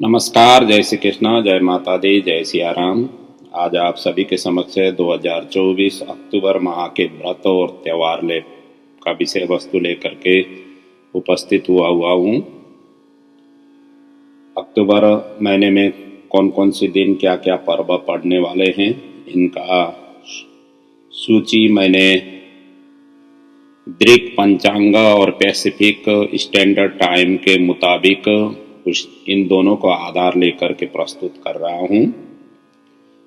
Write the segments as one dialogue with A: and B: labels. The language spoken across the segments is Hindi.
A: नमस्कार, जय श्री कृष्णा, जय माता दी, जय सिया राम। आज आप सभी के समक्ष 2024 अक्टूबर माह के व्रत और त्योहार का विषय वस्तु लेकर के उपस्थित हुआ हूँ। अक्टूबर महीने में कौन कौन से दिन क्या क्या पर्व पड़ने वाले हैं, इनका सूची मैंने ग्रीक पंचांग और पैसिफिक स्टैंडर्ड टाइम के मुताबिक इन दोनों को आधार लेकर के प्रस्तुत कर रहा हूँ।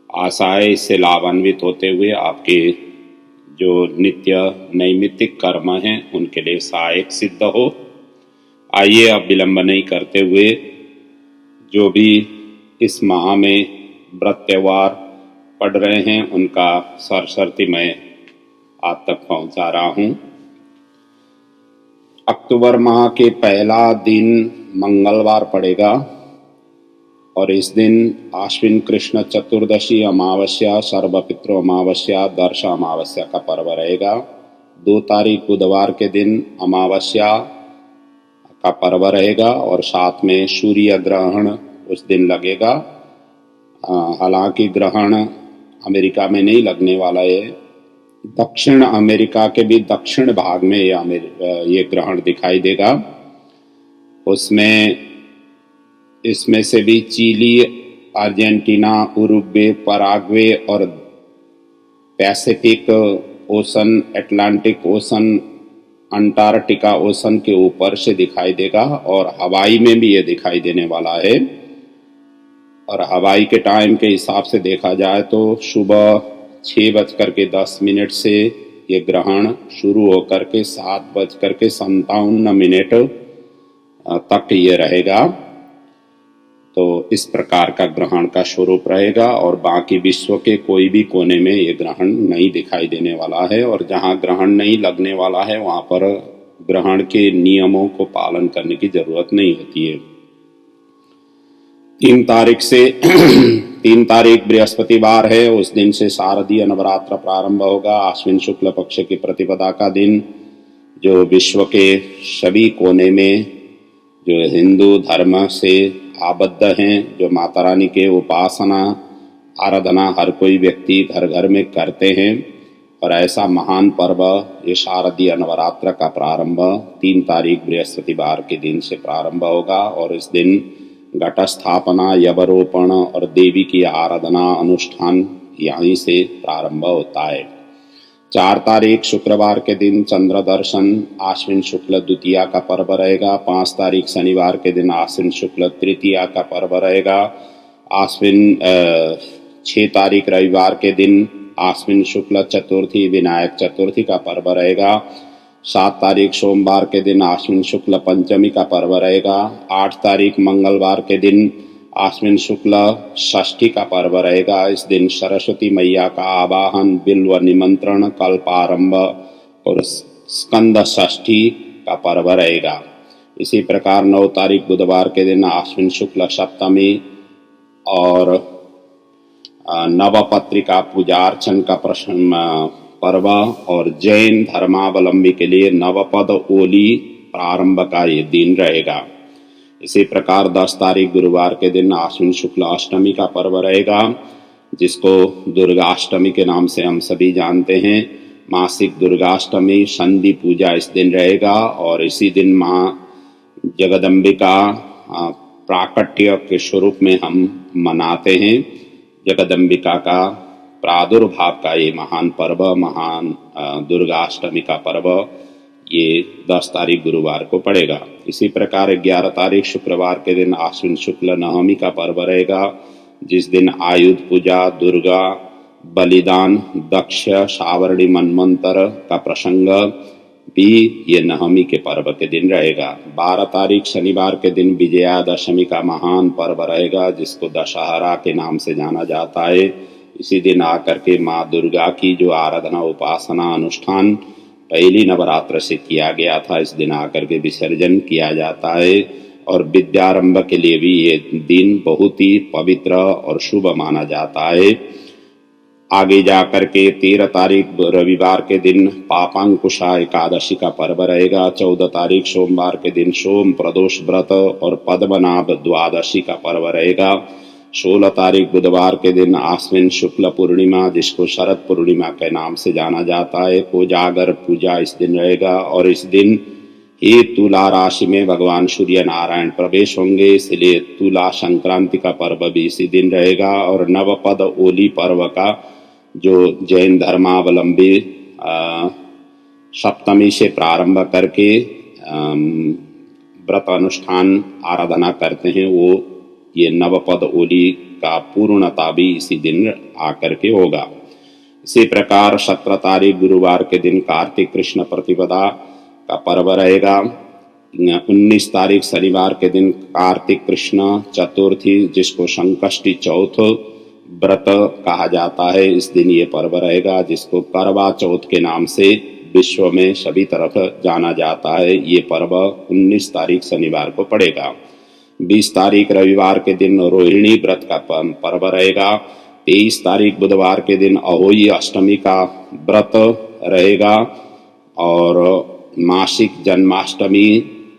A: आशा है इससे लाभान्वित होते हुए आपके जो नित्य नैमित्तिक कर्म हैं उनके लिए सहायक सिद्ध हो। आइए अब विलंब नहीं करते हुए जो भी इस माह में व्रत त्योहार पढ़ रहे हैं उनका सरसरती मैं आप तक पहुंचा रहा हूं। अक्टूबर माह के पहला दिन मंगलवार पड़ेगा और इस दिन आश्विन कृष्ण चतुर्दशी अमावस्या, सर्वपितृ अमावस्या, दर्श अमावस्या का पर्व रहेगा। 2 तारीख बुधवार के दिन अमावस्या का पर्व रहेगा और साथ में सूर्य ग्रहण उस दिन लगेगा। हालांकि ग्रहण अमेरिका में नहीं लगने वाला है, दक्षिण अमेरिका के भी दक्षिण भाग में ये ग्रहण दिखाई देगा। इसमें से भी चिली, अर्जेंटीना, उरुग्वे, पराग्वे और Pacific ocean, Atlantic ocean, Antarctica ocean के ऊपर से दिखाई देगा और हवाई में भी ये दिखाई देने वाला है। और हवाई के टाइम के हिसाब से देखा जाए तो सुबह 6:10 से ये ग्रहण शुरू होकर के 7:57 तक ये रहेगा। तो इस प्रकार का ग्रहण का स्वरूप रहेगा और बाकी विश्व के कोई भी कोने में ये ग्रहण नहीं दिखाई देने वाला है। और जहां ग्रहण नहीं लगने वाला है वहां पर ग्रहण के नियमों को पालन करने की जरूरत नहीं होती है। 3 तारीख बृहस्पतिवार है, उस दिन से शारदीय नवरात्र प्रारंभ होगा। आश्विन शुक्ल पक्ष की प्रतिपदा का दिन जो विश्व के सभी कोने में जो हिंदू धर्म से आबद्ध हैं, जो माता रानी के उपासना आराधना हर कोई व्यक्ति घर घर में करते हैं, और ऐसा महान पर्व ये शारदीय नवरात्र का प्रारंभ 3 तारीख बृहस्पतिवार के दिन से प्रारंभ होगा। और इस दिन घट स्थापना, यवरोपण और देवी की आराधना अनुष्ठान यहीं से प्रारंभ होता है। 4 तारीख शुक्रवार के दिन चंद्र दर्शन आश्विन शुक्ल द्वितीया का पर्व रहेगा। 5 तारीख शनिवार के दिन आश्विन शुक्ल तृतीया का पर्व रहेगा। 6 तारीख रविवार के दिन आश्विन शुक्ल चतुर्थी विनायक चतुर्थी का पर्व रहेगा। 7 तारीख सोमवार के दिन आश्विन शुक्ल पंचमी का पर्व रहेगा। 8 तारीख मंगलवार के दिन आश्विन शुक्ल षष्ठी का पर्व रहेगा। इस दिन सरस्वती मैया का आवाहन, बिल्व निमंत्रण, कल्पारंभ और स्कंद षष्ठी का पर्व रहेगा। इसी प्रकार 9 तारीख बुधवार के दिन आश्विन शुक्ल सप्तमी और नवपत्रिका पूजार्चन का पर्व और जैन धर्मावलंबी के लिए नवपद ओली प्रारंभ का ये दिन रहेगा। इसी प्रकार 10 तारीख गुरुवार के दिन आश्विन शुक्ल अष्टमी का पर्व रहेगा, जिसको दुर्गाष्टमी के नाम से हम सभी जानते हैं। मासिक दुर्गाष्टमी संधि पूजा इस दिन रहेगा और इसी दिन माँ जगदम्बिका प्राकट्य के स्वरूप में हम मनाते हैं। जगदम्बिका का प्रादुर्भाव का ये महान पर्व, महान दुर्गाष्टमी का पर्व ये 10 तारीख गुरुवार को पड़ेगा। इसी प्रकार 11 तारीख शुक्रवार के दिन आश्विन शुक्ल नवमी का पर्व रहेगा, जिस दिन आयुध पूजा, दुर्गा बलिदान, दक्ष सावरणी मनमंत्र का प्रसंग भी ये नवमी के पर्व के दिन रहेगा। 12 तारीख शनिवार के दिन विजयादशमी का महान पर्व रहेगा, जिसको दशहरा के नाम से जाना जाता है। इसी दिन आकर के माँ दुर्गा की जो आराधना उपासना अनुष्ठान पहली नवरात्र से किया गया था, इस दिन आकर के विसर्जन किया जाता है। और विद्यारंभ के लिए भी ये दिन बहुत ही पवित्र और शुभ माना जाता है। आगे जा करके 13 तारीख रविवार के दिन पापांकुशा एकादशी का पर्व रहेगा। 14 तारीख सोमवार के दिन सोम प्रदोष व्रत और पद्मनाभ द्वादशी का पर्व रहेगा। 16 तारीख बुधवार के दिन आश्विन शुक्ल पूर्णिमा, जिसको शरद पूर्णिमा के नाम से जाना जाता है, कोजागर पूजा इस दिन रहेगा। और इस दिन ही तुला राशि में भगवान सूर्य नारायण प्रवेश होंगे, इसलिए तुला संक्रांति का पर्व भी इसी दिन रहेगा। और नवपद ओली पर्व का जो जैन धर्मावलंबी सप्तमी से प्रारंभ करके व्रत अनुष्ठान आराधना करते हैं, वो ये नवपद ओली का पूर्णता भी इसी दिन आकर के होगा। इसी प्रकार 17 तारीख गुरुवार के दिन कार्तिक कृष्ण प्रतिपदा का पर्व रहेगा। 19 तारीख शनिवार के दिन कार्तिक कृष्ण चतुर्थी, जिसको संकष्टी चौथ व्रत कहा जाता है, इस दिन ये पर्व रहेगा, जिसको करवा चौथ के नाम से विश्व में सभी तरफ जाना जाता है। ये पर्व 19 तारीख शनिवार को पड़ेगा। 20 तारीख रविवार के दिन रोहिणी व्रत का पर्व रहेगा। 23 तारीख बुधवार के दिन अहोई अष्टमी का व्रत रहेगा और मासिक जन्माष्टमी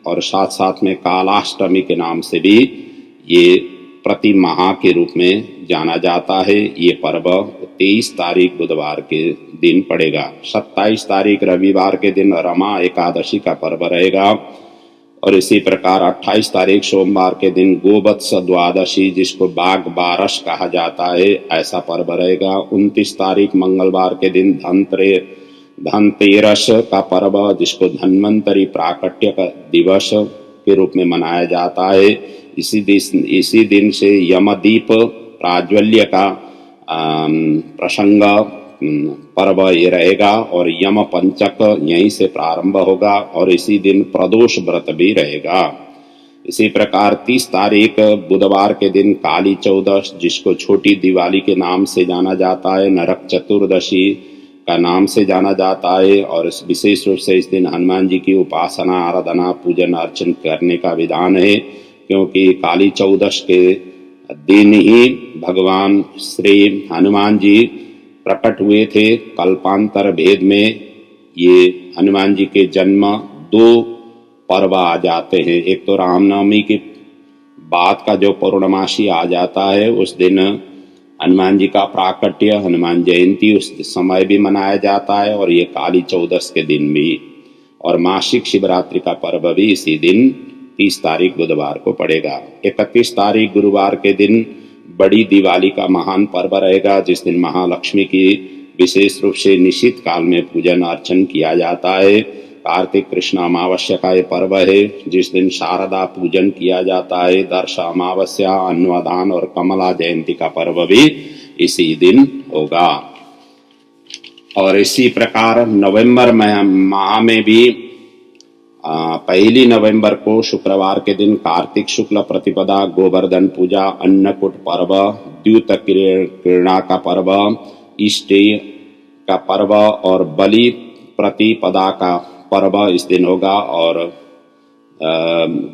A: और साथ साथ में कालाष्टमी के नाम से भी ये प्रति माह के रूप में जाना जाता है। ये पर्व 23 तारीख बुधवार के दिन पड़ेगा। 27 तारीख रविवार के दिन रमा एकादशी का पर्व रहेगा। और इसी प्रकार 28 तारीख सोमवार के दिन गोवत्स द्वादशी, जिसको बाघ बारस कहा जाता है, ऐसा पर्व रहेगा। 29 तारीख मंगलवार के दिन धनतेरस का पर्व, जिसको धन्वंतरी प्राकट्य का दिवस के रूप में मनाया जाता है। इसी दिन से यमदीप प्राज्वल्य का प्रसंग पर्व ये रहेगा और यम पंचक यहीं से प्रारंभ होगा और इसी दिन प्रदोष व्रत भी रहेगा। इसी प्रकार 30 तारीख बुधवार के दिन काली चौदश, जिसको छोटी दिवाली के नाम से जाना जाता है, नरक चतुर्दशी का नाम से जाना जाता है। और विशेष रूप से इस दिन हनुमान जी की उपासना आराधना पूजन अर्चन करने का विधान है, क्योंकि काली चौदश के दिन ही भगवान श्री हनुमान जी प्रकट हुए थे। कल्पांतर भेद में ये हनुमान जी के जन्म 2 पर्व आ जाते हैं। एक तो रामनवमी के बाद का जो पूर्णमासी आ जाता है, उस दिन हनुमान जी का प्राकट्य हनुमान जयंती उस समय भी मनाया जाता है और ये काली चौदश के दिन भी। और मासिक शिवरात्रि का पर्व भी इसी दिन 30 तारीख बुधवार को पड़ेगा। 31 तारीख गुरुवार के दिन बड़ी दिवाली का महान पर्व रहेगा, जिस दिन महालक्ष्मी की विशेष रूप से निश्चित काल में पूजन अर्चन किया जाता है। कार्तिक कृष्ण अमावस्या का ये पर्व है, जिस दिन शारदा पूजन किया जाता है। दर्श अमावस्या, अन्नदान और कमला जयंती का पर्व भी इसी दिन होगा। और इसी प्रकार नवंबर माह में भी 1 नवंबर को शुक्रवार के दिन कार्तिक शुक्ल प्रतिपदा, गोवर्धन पूजा, अन्नकूट पर्व, द्यूत क्रीड़ा का पर्व, ईष्टि का पर्व और बलि प्रतिपदा का पर्व इस दिन होगा। और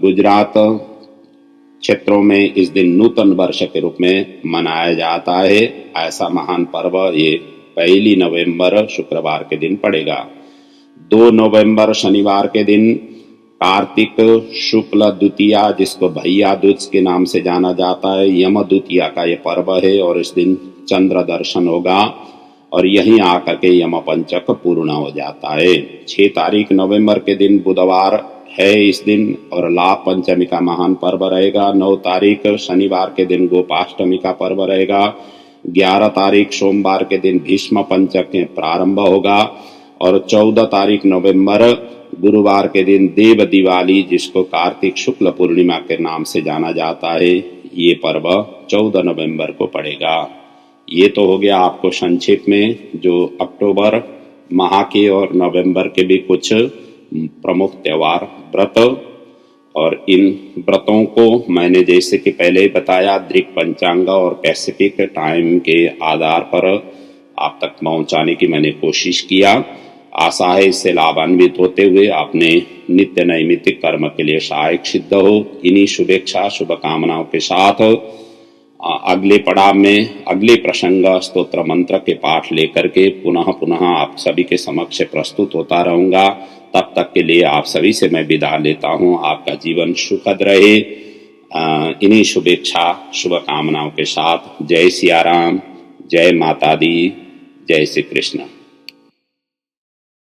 A: गुजरात क्षेत्रों में इस दिन नूतन वर्ष के रूप में मनाया जाता है। ऐसा महान पर्व ये 1 नवंबर शुक्रवार के दिन पड़ेगा। 2 नवंबर शनिवार के दिन कार्तिक शुक्ल द्वितीया, जिसको भैया दूज के नाम से जाना जाता है, यम द्वितीया का ये पर्व है और इस दिन चंद्र दर्शन होगा और यहीं आकर के यम पंचक पूर्ण हो जाता है। 6 तारीख नवंबर के दिन बुधवार है इस दिन और लाभ पंचमी का महान पर्व रहेगा। 9 तारीख शनिवार के दिन गोपाष्टमी का पर्व रहेगा। 11 तारीख सोमवार के दिन भीष्म पंचक के प्रारंभ होगा और 14 तारीख नवंबर गुरुवार के दिन देव दिवाली, जिसको कार्तिक शुक्ल पूर्णिमा के नाम से जाना जाता है, ये पर्व 14 नवंबर को पड़ेगा। ये तो हो गया आपको संक्षेप में जो अक्टूबर माह के और नवंबर के भी कुछ प्रमुख त्योहार व्रत। और इन व्रतों को मैंने जैसे कि पहले ही बताया, दृक पंचांग और पैसिफिक टाइम के आधार पर आप तक पहुंचाने की मैंने कोशिश किया। आशा है इससे लाभान्वित होते हुए अपने नित्य नैमित्तिक कर्म के लिए सहायक सिद्ध हो। इन्हीं शुभेच्छा शुभकामनाओं के साथ अगले पड़ाव में अगले प्रसंग स्तोत्र मंत्र के पाठ लेकर के पुनः पुनः आप सभी के समक्ष प्रस्तुत होता रहूंगा। तब तक के लिए आप सभी से मैं विदा लेता हूं। आपका जीवन सुखद रहे। इन्हीं शुभेच्छा शुभकामनाओं के साथ जय सिया राम, जय माता दी, जय श्री कृष्ण।